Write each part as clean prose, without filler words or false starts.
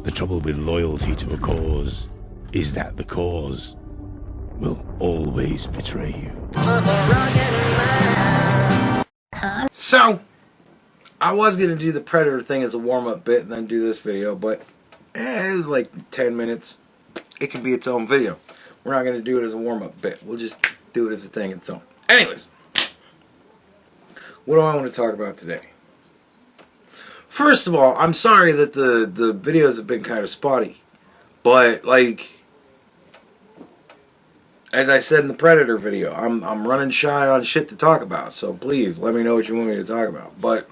The trouble with loyalty to a cause is that the cause will always betray you. So, I was going to do the Predator thing as a warm-up bit and then do this video, but it was like 10 minutes. It can be its own video. We're not going to do it as a warm-up bit. We'll just do it as a thing its own. Anyways, what do I want to talk about today? First of all, I'm sorry that the videos have been kind of spotty. But, like, as I said in the Predator video, I'm running shy on shit to talk about. So please, let me know what you want me to talk about. But,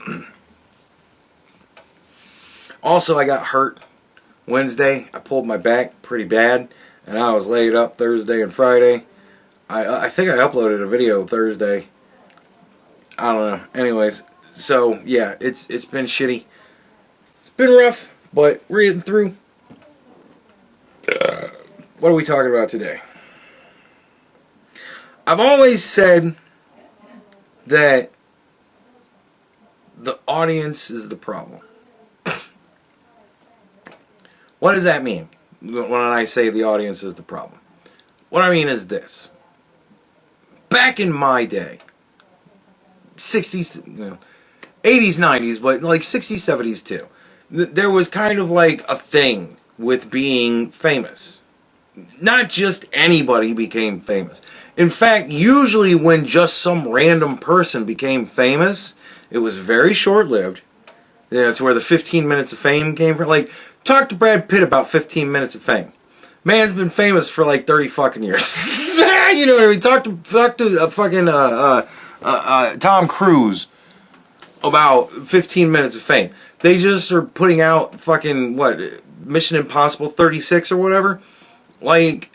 also I got hurt Wednesday. I pulled my back pretty bad. And I was laid up Thursday and Friday. I think I uploaded a video Thursday. I don't know. Anyways, so yeah, it's been shitty. It's been rough, but we're getting through. What are we talking about today? I've always said that the audience is the problem. What does that mean when I say the audience is the problem? What I mean is this. Back in my day, 60s, 80s, 90s, but like 60s, 70s too, there was kind of like a thing with being famous. Not just anybody became famous. In fact, usually when just some random person became famous, it was very short-lived. That's where the 15 minutes of fame came from. Like, talk to Brad Pitt about 15 minutes of fame. Man's been famous for like 30 fucking years. You know what I mean? Talk to fucking Tom Cruise about 15 minutes of fame. They just are putting out fucking, what, Mission Impossible 36 or whatever? Like,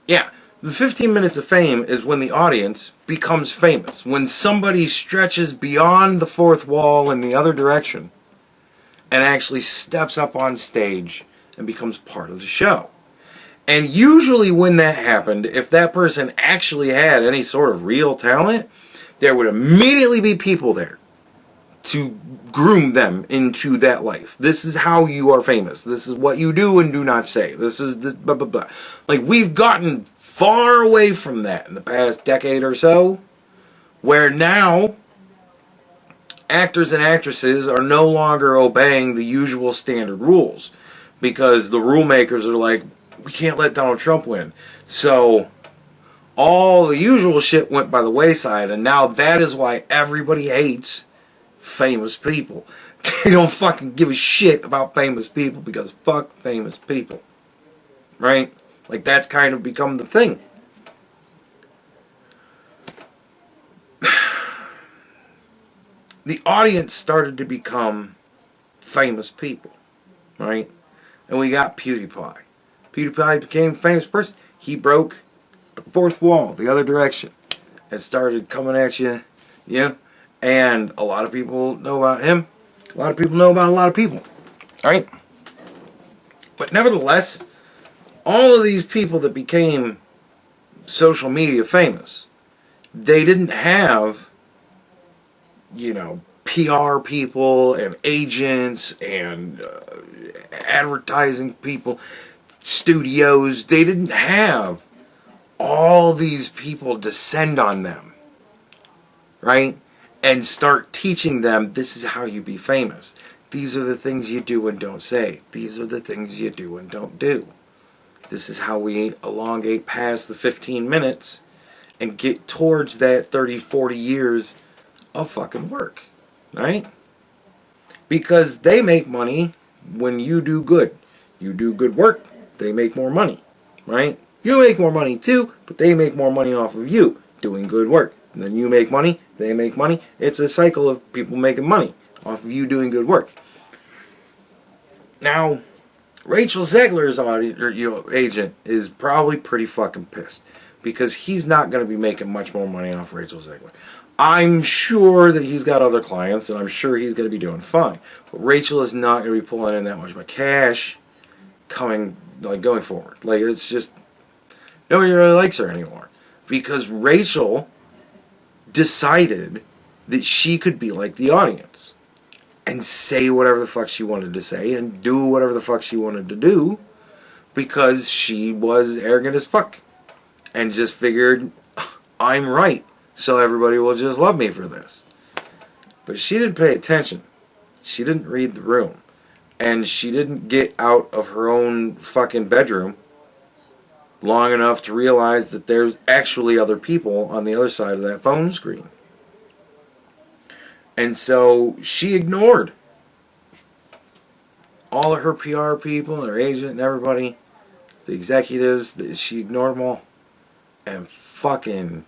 yeah, the 15 minutes of fame is when the audience becomes famous. When somebody stretches beyond the fourth wall in the other direction and actually steps up on stage and becomes part of the show. And usually when that happened, if that person actually had any sort of real talent, there would immediately be people there to groom them into that life. This is how you are famous. This is what you do and do not say. This is this blah blah blah. Like, we've gotten far away from that in the past decade or so, where now actors and actresses are no longer obeying the usual standard rules because the rule makers are like, we can't let Donald Trump win. So all the usual shit went by the wayside, and now that is why everybody hates famous people. They don't fucking give a shit about famous people because fuck famous people. Right? Like, that's kind of become the thing. The audience started to become famous people. Right? And we got PewDiePie. PewDiePie became a famous person. He broke the fourth wall, the other direction, and started coming at you, yeah. And a lot of people know about him. A lot of people know about a lot of people. Right? But nevertheless, all of these people that became social media famous, they didn't have, PR people and agents and advertising people, studios. They didn't have all these people descend on them, right? And start teaching them, this is how you be famous. These are the things you do and don't say. These are the things you do and don't do. This is how we elongate past the 15 minutes and get towards that 30, 40 years of fucking work. Right? Because they make money when you do good. You do good work, they make more money. Right? You make more money too, but they make more money off of you doing good work. And then you make money, they make money. It's a cycle of people making money off of you doing good work. Now, Rachel Zegler's agent is probably pretty fucking pissed because he's not going to be making much more money off Rachel Zegler. I'm sure that he's got other clients, and I'm sure he's going to be doing fine. But Rachel is not going to be pulling in that much of cash going forward. Like, it's just, nobody really likes her anymore because Rachel decided that she could be like the audience. and say whatever the fuck she wanted to say and do whatever the fuck she wanted to do because she was arrogant as fuck and just figured I'm right, so everybody will just love me for this. But she didn't pay attention. She didn't read the room. And she didn't get out of her own fucking bedroom long enough to realize that there's actually other people on the other side of that phone screen. And so she ignored all of her PR people and her agent and everybody, the executives. She ignored them all and fucking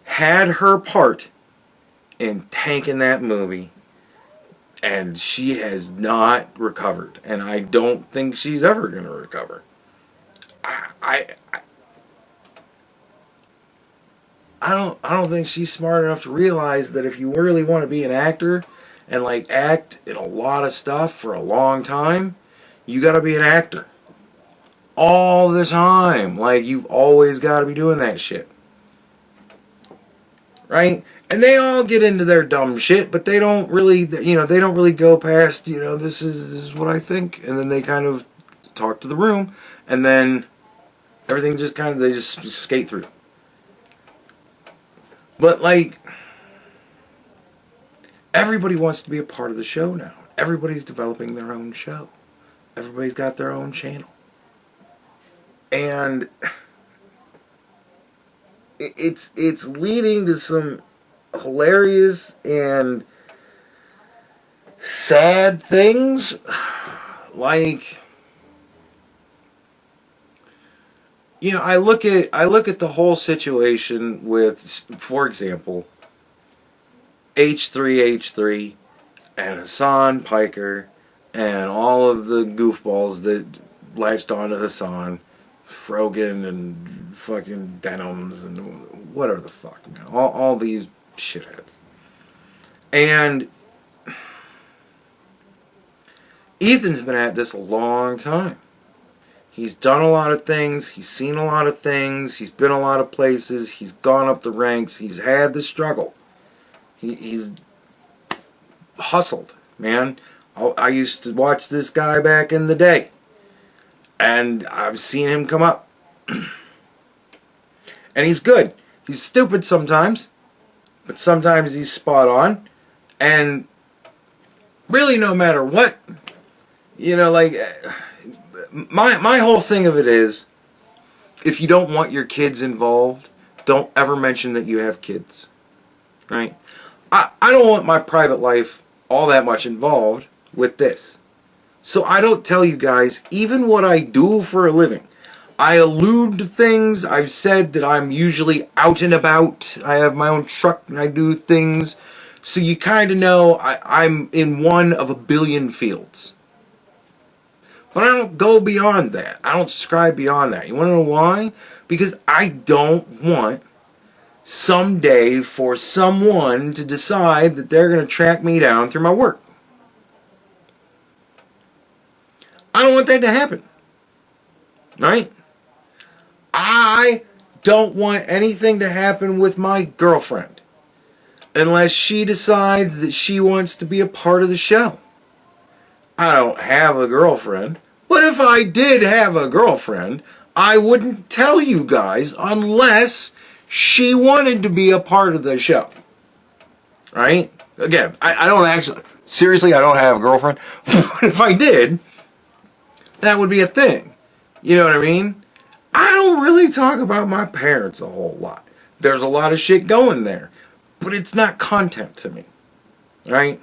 had her part in tanking that movie. And she has not recovered. And I don't think she's ever going to recover. I don't think she's smart enough to realize that if you really want to be an actor and like act in a lot of stuff for a long time, you got to be an actor all the time. Like, you've always got to be doing that shit, right? And they all get into their dumb shit, but they don't really, they don't really go past, this is what I think, and then they kind of talk to the room, and then everything just kind of, they just skate through. But, like, everybody wants to be a part of the show now. Everybody's developing their own show. Everybody's got their own channel. And it's leading to some hilarious and sad things. Like, I look at the whole situation with, for example, H3H3 and Hassan Piker and all of the goofballs that latched onto Hassan, Frogan and fucking Denims and whatever the fuck, man. All these shitheads. And Ethan's been at this a long time. He's done a lot of things. He's seen a lot of things. He's been a lot of places. He's gone up the ranks. He's had the struggle. He's hustled, man. I used to watch this guy back in the day. And I've seen him come up. And he's good. He's stupid sometimes. But sometimes he's spot on. And really, no matter what, like, my whole thing of it is, if you don't want your kids involved, don't ever mention that you have kids. Right? I don't want my private life all that much involved with this. So I don't tell you guys even what I do for a living. I allude to things. I've said that I'm usually out and about. I have my own truck and I do things. So you kind of know I'm in one of a billion fields. But I don't go beyond that. I don't subscribe beyond that. You want to know why? Because I don't want someday for someone to decide that they're going to track me down through my work. I don't want that to happen. Right? I don't want anything to happen with my girlfriend unless she decides that she wants to be a part of the show. I don't have a girlfriend, but if I did have a girlfriend, I wouldn't tell you guys unless she wanted to be a part of the show. Right? Again, I don't actually, seriously, I don't have a girlfriend, but if I did, that would be a thing. You know what I mean? I don't really talk about my parents a whole lot. There's a lot of shit going there, but it's not content to me. Right?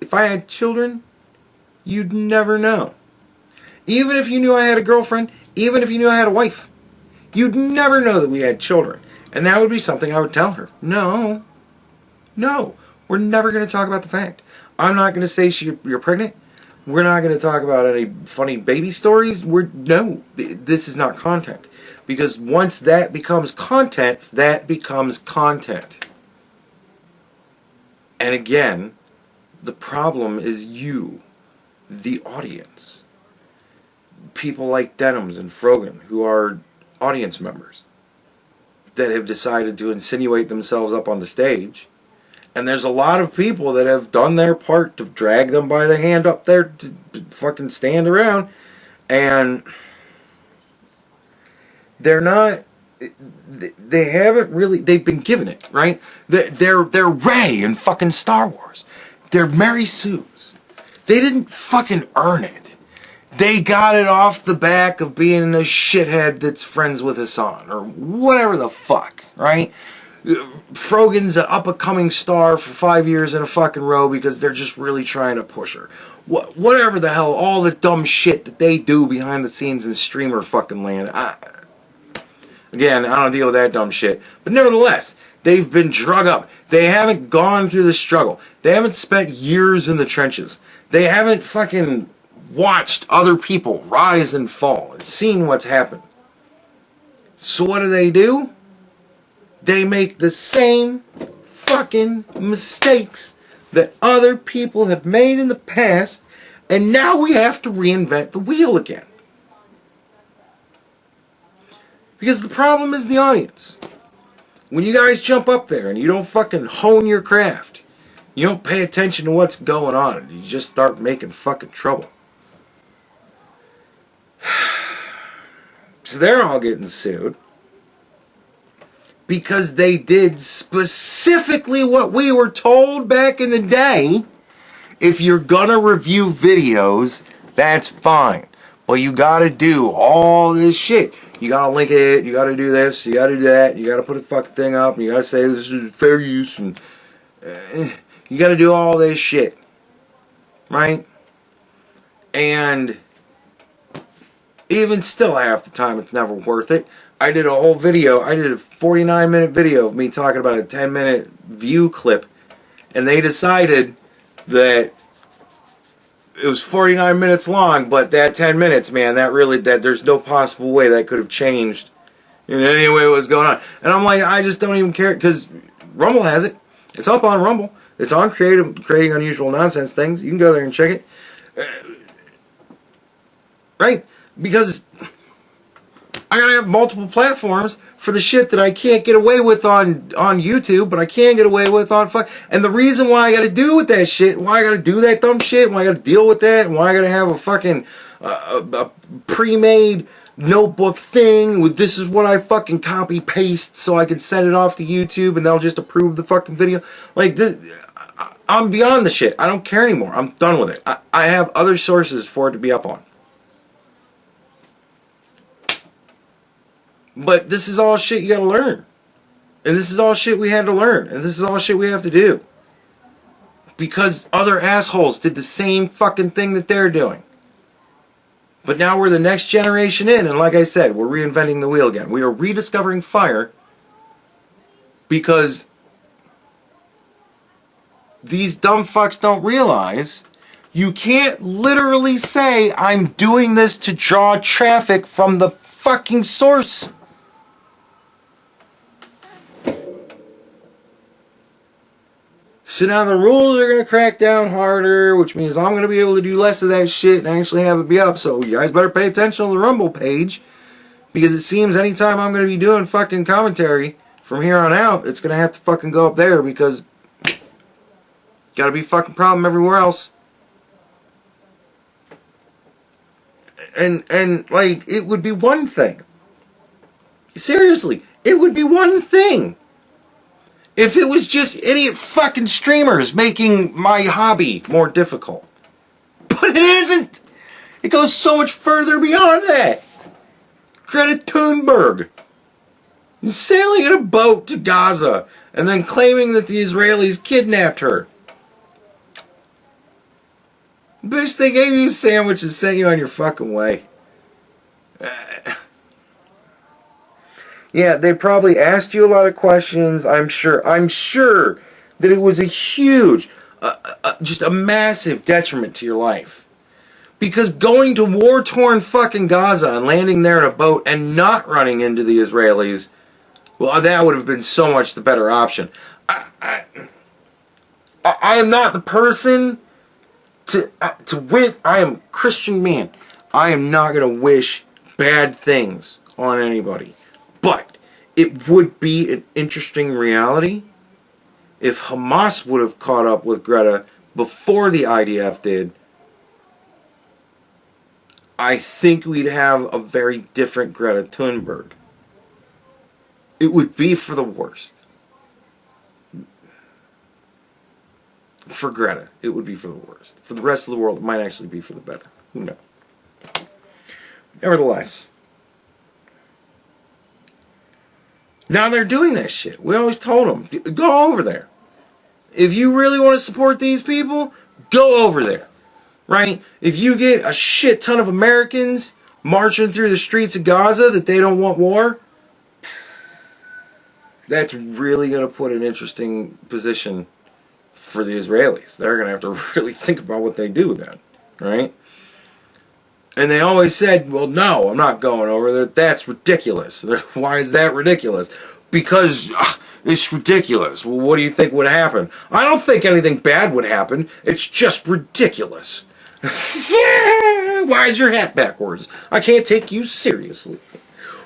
If I had children, you'd never know. Even if you knew I had a girlfriend, even if you knew I had a wife, you'd never know that we had children. And that would be something I would tell her. No, we're never going to talk about the fact. I'm not going to say you're pregnant. We're not going to talk about any funny baby stories. No, this is not content. Because once that becomes content, that becomes content. And again, the problem is you, the audience. People like Denims and Frogan, who are audience members, that have decided to insinuate themselves up on the stage And there's a lot of people that have done their part to drag them by the hand up there to fucking stand around. And they're not, they haven't really, they've been given it, right? They're Rey in fucking Star Wars. They're Mary Sue's. They didn't fucking earn it. They got it off the back of being a shithead that's friends with Hassan, or whatever the fuck, right? Frogan's an up-and-coming star for 5 years in a fucking row because they're just really trying to push her. Whatever the hell, all the dumb shit that they do behind the scenes in streamer fucking land. Again, I don't deal with that dumb shit. But nevertheless, they've been drug up. They haven't gone through the struggle. They haven't spent years in the trenches. They haven't fucking watched other people rise and fall and seen what's happened. So what do? They make the same fucking mistakes that other people have made in the past, and now we have to reinvent the wheel again. Because the problem is the audience. When you guys jump up there and you don't fucking hone your craft, you don't pay attention to what's going on, and you just start making fucking trouble. So they're all getting sued because they did specifically what we were told back in the day. If you're gonna review videos, that's fine. But you gotta do all this shit. You gotta link it, you gotta do this, you gotta do that, you gotta put a fucking thing up, and you gotta say this is fair use, and you gotta do all this shit. Right? And even still, half the time, it's never worth it. I did a whole video, I did a 49-minute video of me talking about a 10-minute view clip, and they decided that it was 49 minutes long, but that 10 minutes, man, that there's no possible way that could have changed in any way what was going on. And I'm like, I just don't even care, because Rumble has it. It's up on Rumble. It's on Creating Unusual Nonsense Things. You can go there and check it. Right? Because I gotta have multiple platforms for the shit that I can't get away with on YouTube, but I can get away with on fuck. And the reason why I gotta do with that shit, why I gotta do that dumb shit, why I gotta deal with that, and why I gotta have a fucking a pre-made notebook thing with this is what I fucking copy paste so I can send it off to YouTube and they'll just approve the fucking video. Like this, I'm beyond the shit. I don't care anymore. I'm done with it. I have other sources for it to be up on. But this is all shit you gotta learn. And this is all shit we had to learn. And this is all shit we have to do. Because other assholes did the same fucking thing that they're doing. But now we're the next generation in, and like I said, we're reinventing the wheel again. We are rediscovering fire because these dumb fucks don't realize you can't literally say, I'm doing this to draw traffic from the fucking source. So now the rules are going to crack down harder, which means I'm going to be able to do less of that shit and actually have it be up. So you guys better pay attention to the Rumble page, because it seems anytime I'm going to be doing fucking commentary from here on out, it's going to have to fucking go up there, because got to be a fucking problem everywhere else. And like, it would be one thing. Seriously, it would be one thing if it was just idiot fucking streamers making my hobby more difficult. But it isn't. It goes so much further beyond that. Greta Thunberg sailing in a boat to Gaza and then claiming that the Israelis kidnapped her. Bitch, they gave you a sandwich and sent you on your fucking way. Yeah, they probably asked you a lot of questions, I'm sure. I'm sure that it was a huge, just a massive detriment to your life. Because going to war-torn fucking Gaza and landing there in a boat and not running into the Israelis, well, that would have been so much the better option. I am not the person to wish. I am a Christian man. I am not going to wish bad things on anybody. But it would be an interesting reality if Hamas would have caught up with Greta before the IDF did, I think we'd have a very different Greta Thunberg. It would be for the worst. For Greta, it would be for the worst. For the rest of the world, it might actually be for the better. Who knows? Nevertheless, now they're doing that shit. We always told them, go over there. If you really want to support these people, go over there. Right? If you get a shit ton of Americans marching through the streets of Gaza that they don't want war, that's really going to put an interesting position for the Israelis. They're going to have to really think about what they do then. Right? And they always said, well, no, I'm not going over there. That's ridiculous. Why is that ridiculous? Because it's ridiculous. Well, what do you think would happen? I don't think anything bad would happen. It's just ridiculous. Why is your hat backwards? I can't take you seriously.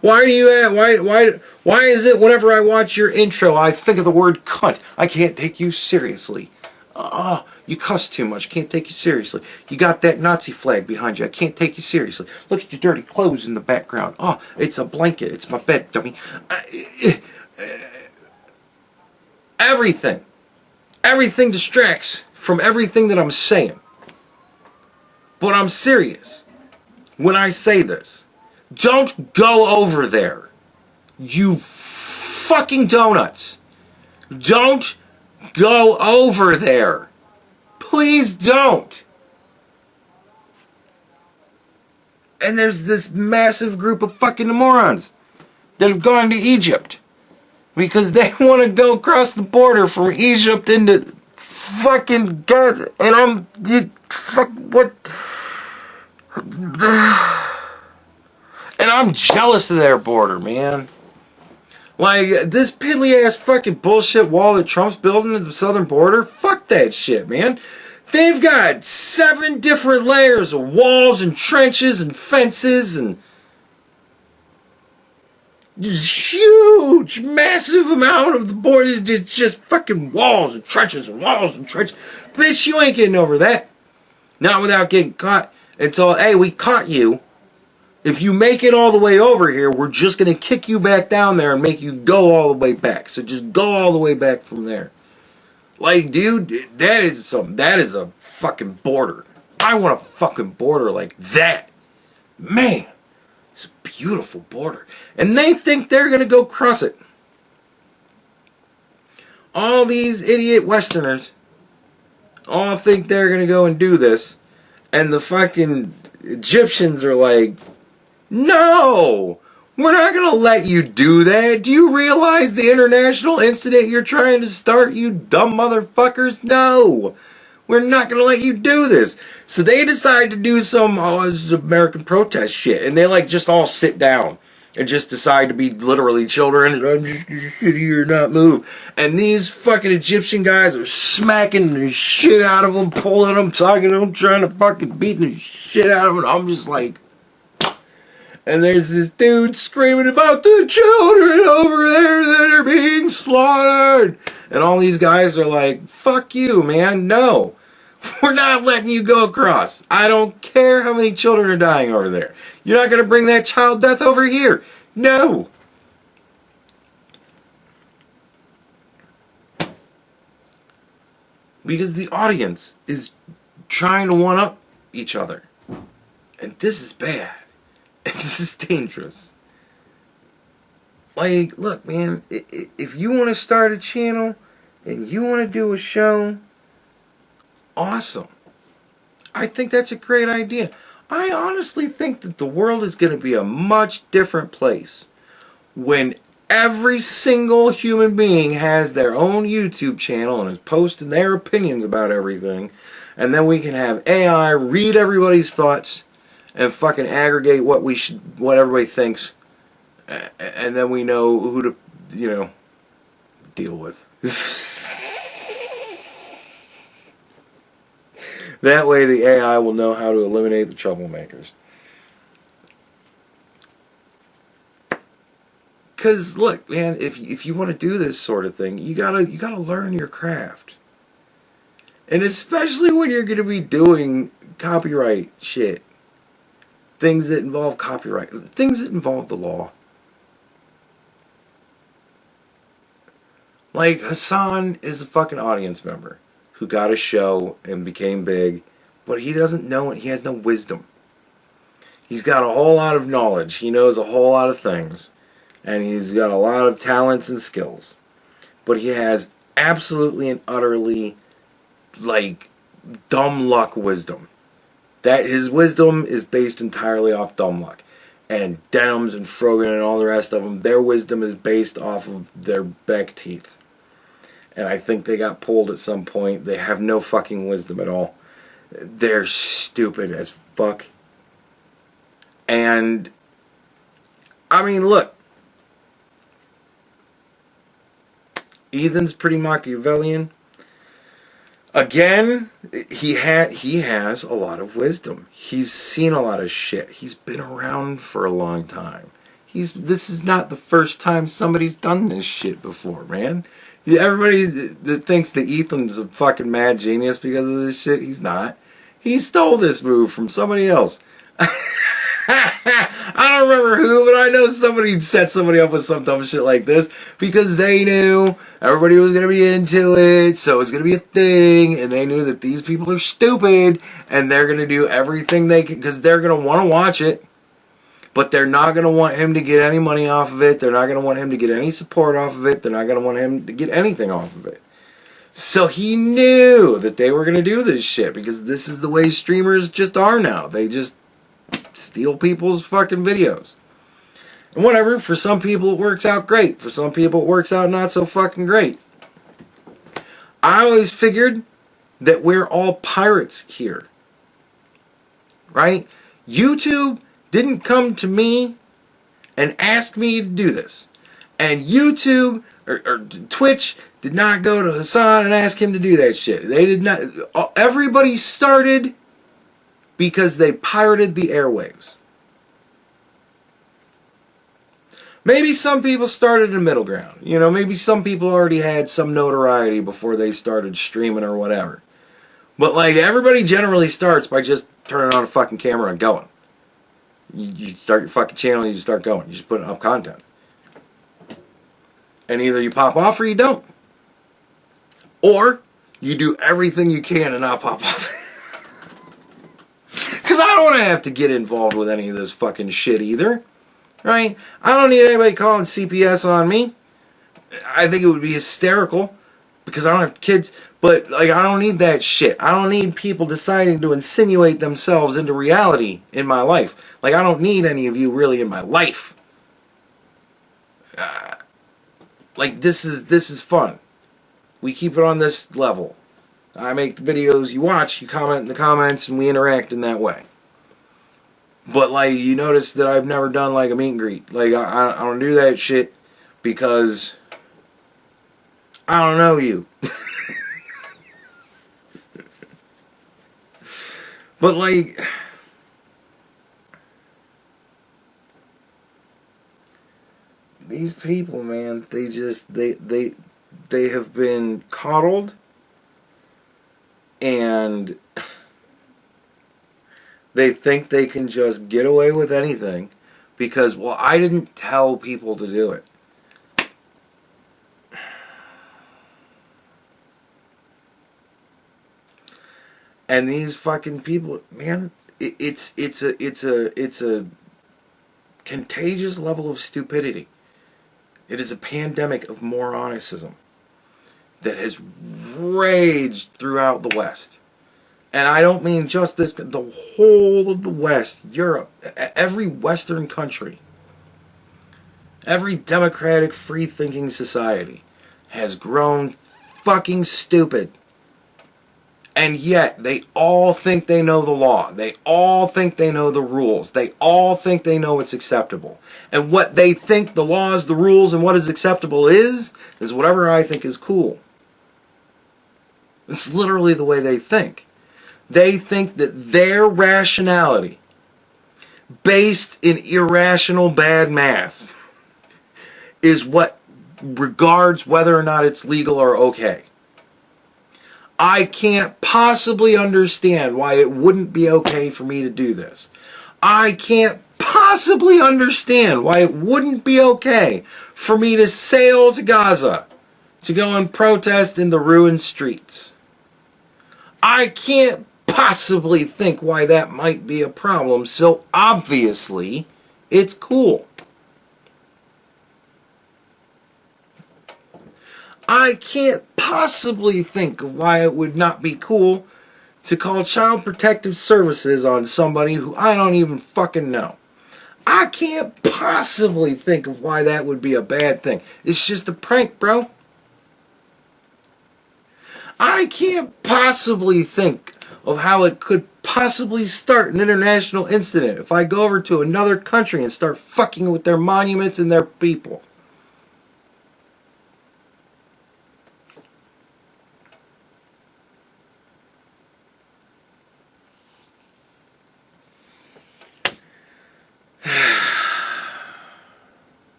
Why do you why is it whenever I watch your intro I think of the word cunt? I can't take you seriously. You cuss too much. Can't take you seriously. You got that Nazi flag behind you. I can't take you seriously. Look at your dirty clothes in the background. Oh, it's a blanket. It's my bed, dummy. Everything distracts from everything that I'm saying. But I'm serious when I say this. Don't go over there. You fucking donuts. Don't go over there. Please don't. And there's this massive group of fucking morons that have gone to Egypt because they want to go across the border from Egypt into fucking God. And and I'm jealous of their border, man. Like, this piddly-ass fucking bullshit wall that Trump's building at the southern border, fuck that shit, man. They've got 7 different layers of walls and trenches and fences and this huge, massive amount of the border. It's just fucking walls and trenches and walls and trenches. Bitch, you ain't getting over that. Not without getting caught. Until, hey, we caught you. If you make it all the way over here, we're just going to kick you back down there and make you go all the way back. So just go all the way back from there. Like, dude, that is a fucking border. I want a fucking border like that. Man, it's a beautiful border. And they think they're going to go cross it. All these idiot Westerners all think they're going to go and do this. And the fucking Egyptians are like, no, we're not going to let you do that. Do you realize the international incident you're trying to start, you dumb motherfuckers? No, we're not going to let you do this. So they decide to do some this is American protest shit. And they like just all sit down and just decide to be literally children. And I'm just going to sit here and not move. And these fucking Egyptian guys are smacking the shit out of them, pulling them, talking to them, trying to fucking beat the shit out of them. I'm just like... And there's this dude screaming about the children over there that are being slaughtered. And all these guys are like, fuck you, man. No. We're not letting you go across. I don't care how many children are dying over there. You're not going to bring that child death over here. No. Because the audience is trying to one-up each other. And this is bad. This is dangerous. Like, look, man, if you want to start a channel and you want to do a show, awesome. I think that's a great idea. I honestly think that the world is going to be a much different place when every single human being has their own YouTube channel and is posting their opinions about everything, and then we can have AI read everybody's thoughts and fucking aggregate what everybody thinks, and then we know who to, deal with. That way the AI will know how to eliminate the troublemakers. Cause look, man, if you want to do this sort of thing, you gotta learn your craft, and especially when you're gonna be doing copyright shit, things that involve copyright, things that involve the law. Like Hassan is a fucking audience member who got a show and became big, but he doesn't know it. He has no wisdom. He's got a whole lot of knowledge. He knows a whole lot of things. And he's got a lot of talents and skills. But he has absolutely and utterly, like, dumb luck wisdom. That his wisdom is based entirely off dumb luck. And Denims and Frogan and all the rest of them, their wisdom is based off of their back teeth. And I think they got pulled at some point. They have no fucking wisdom at all. They're stupid as fuck. And, I mean, look. Ethan's pretty Machiavellian. Again, he has a lot of wisdom. He's seen a lot of shit. He's been around for a long time. This is not the first time somebody's done this shit before, man. Everybody that thinks that Ethan's a fucking mad genius because of this shit, he's not. He stole this move from somebody else. I don't remember who, but I know somebody set somebody up with some dumb shit like this because they knew everybody was going to be into it, so it's going to be a thing, and they knew that these people are stupid, and they're going to do everything they can, because they're going to want to watch it, but they're not going to want him to get any money off of it, they're not going to want him to get any support off of it, they're not going to want him to get anything off of it. So he knew that they were going to do this shit, because this is the way streamers just are now. They just steal people's fucking videos. And whatever, for some people it works out great. For some people it works out not so fucking great. I always figured that we're all pirates here. Right? YouTube didn't come to me and ask me to do this. And YouTube or Twitch did not go to Hassan and ask him to do that shit. They did not. Everybody started because they pirated the airwaves. Maybe some people started in middle ground. You know, maybe some people already had some notoriety before they started streaming or whatever. But, like, everybody generally starts by just turning on a fucking camera and going. You start your fucking channel and you just start going. You just put up content. And either you pop off or you don't. Or you do everything you can to not pop off. Because I don't want to have to get involved with any of this fucking shit either. Right? I don't need anybody calling CPS on me. I think it would be hysterical. Because I don't have kids. But, like, I don't need that shit. I don't need people deciding to insinuate themselves into reality in my life. Like, I don't need any of you really in my life. Like, this is fun. We keep it on this level. I make the videos, you watch, you comment in the comments, and we interact in that way. But, like, you notice that I've never done, like, a meet and greet. Like, I don't do that shit because I don't know you. But, like, these people, man, they just, they have been coddled. And they think they can just get away with anything because, well, I didn't tell people to do it. And these fucking people, man, it's a contagious level of stupidity. It is a pandemic of moronicism that has raged throughout the West. And I don't mean just this, the whole of the West, Europe, every Western country, every democratic, free-thinking society has grown fucking stupid. And yet, they all think they know the law. They all think they know the rules. They all think they know what's acceptable. And what they think the laws, the rules, and what is acceptable is whatever I think is cool. It's literally the way they think. They think that their rationality, based in irrational bad math, is what regards whether or not it's legal or okay. I can't possibly understand why it wouldn't be okay for me to do this. I can't possibly understand why it wouldn't be okay for me to sail to Gaza to go and protest in the ruined streets. I can't possibly think why that might be a problem, so obviously it's cool. I can't possibly think of why it would not be cool to call Child Protective Services on somebody who I don't even fucking know. I can't possibly think of why that would be a bad thing. It's just a prank, bro. I can't possibly think of how it could possibly start an international incident if I go over to another country and start fucking with their monuments and their people.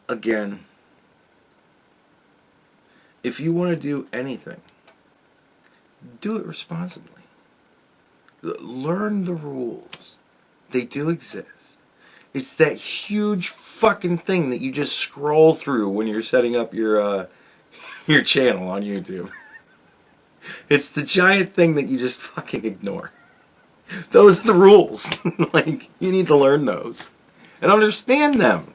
Again, if you want to do anything, do it responsibly. Learn the rules. They do exist. It's that huge fucking thing that you just scroll through when you're setting up your channel on YouTube. It's the giant thing that you just fucking ignore. Those are the rules. Like, you need to learn those and understand them.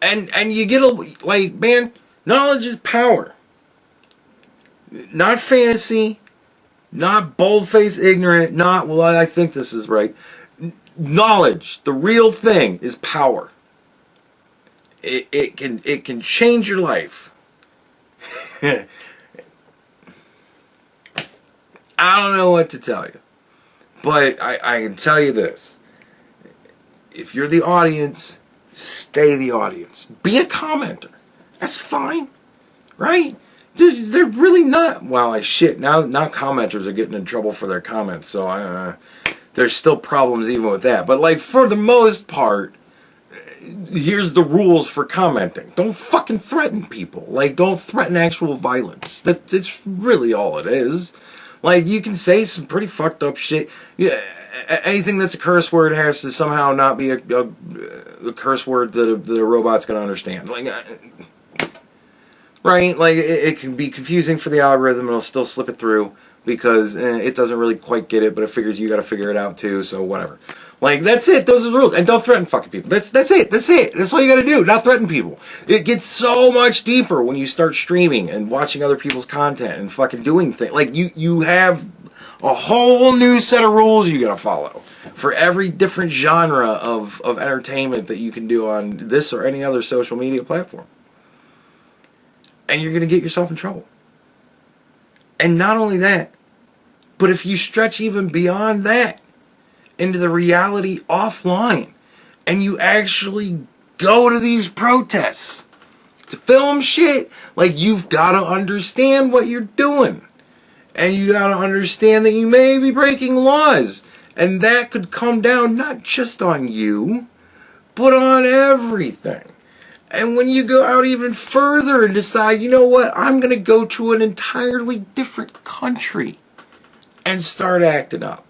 And you get like, man, knowledge is power. Not fantasy, not bold-faced ignorant, not, well, I think this is right. Knowledge, the real thing, is power. It can change your life. I don't know what to tell you, but I can tell you this. If you're the audience, stay the audience. Be a commenter. That's fine, right? They're really not. Well, now commenters are getting in trouble for their comments, so there's still problems even with that. But like, for the most part, here's the rules for commenting. Don't fucking threaten people. Like, don't threaten actual violence. That's really all it is. Like, you can say some pretty fucked up shit. Yeah, anything that's a curse word has to somehow not be a curse word that a robot's gonna understand. Like, right? Like, it can be confusing for the algorithm, and it'll still slip it through because it doesn't really quite get it, but it figures you gotta figure it out too, so whatever. Like, that's it. Those are the rules. And don't threaten fucking people. That's it. That's it. That's all you gotta do. Not threaten people. It gets so much deeper when you start streaming and watching other people's content and fucking doing things. Like, you have a whole new set of rules you gotta follow for every different genre of entertainment that you can do on this or any other social media platform. And you're gonna get yourself in trouble. And not only that, but if you stretch even beyond that into the reality offline, and you actually go to these protests to film shit, like, you've got to understand what you're doing. And you got to understand that you may be breaking laws. And that could come down not just on you, but on everything. And when you go out even further and decide, you know what, I'm going to go to an entirely different country and start acting up,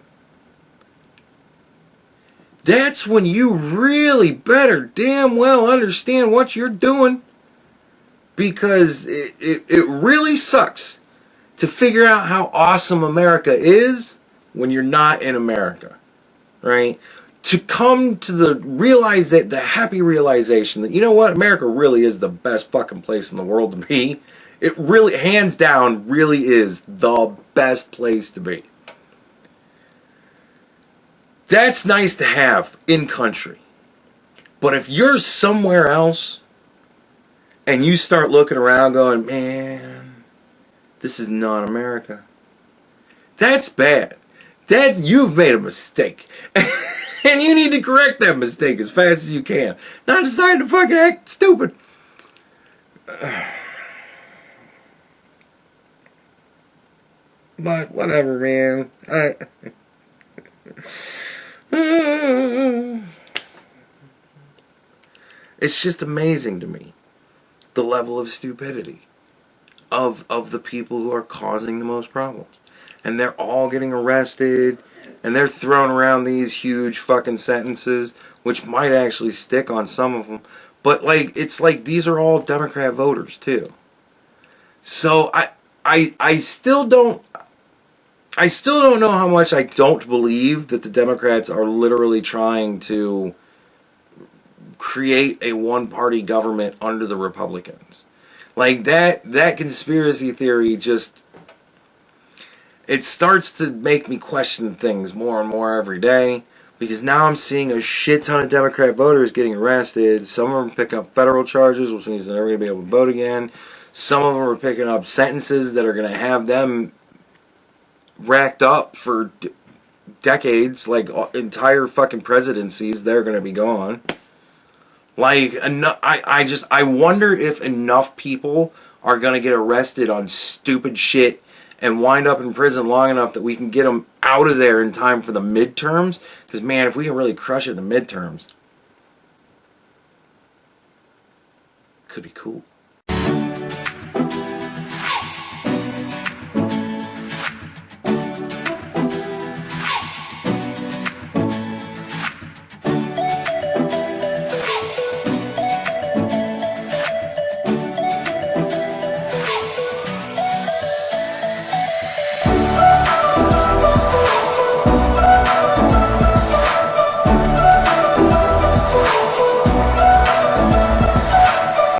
that's when you really better damn well understand what you're doing. Because it really sucks to figure out how awesome America is when you're not in America, right? To come to the happy realization that, you know what, America really is the best fucking place in the world to be. It really, hands down, really is the best place to be. That's nice to have in country. But if you're somewhere else and you start looking around going, man, this is not America, that's bad. You've made a mistake. And you need to correct that mistake as fast as you can. Not decide to fucking act stupid. But whatever, man. It's just amazing to me, the level of stupidity of the people who are causing the most problems. And they're all getting arrested, and they're throwing around these huge fucking sentences, which might actually stick on some of them. But like, it's like these are all Democrat voters too. So I still don't know how much I don't believe that the Democrats are literally trying to create a one-party government under the Republicans. Like that conspiracy theory just, it starts to make me question things more and more every day, because now I'm seeing a shit ton of Democrat voters getting arrested. Some of them picking up federal charges, which means they're never going to be able to vote again. Some of them are picking up sentences that are going to have them racked up for decades, like entire fucking presidencies. They're going to be gone. Like, I wonder if enough people are going to get arrested on stupid shit and wind up in prison long enough that we can get them out of there in time for the midterms. Because, man, if we can really crush it in the midterms, could be cool.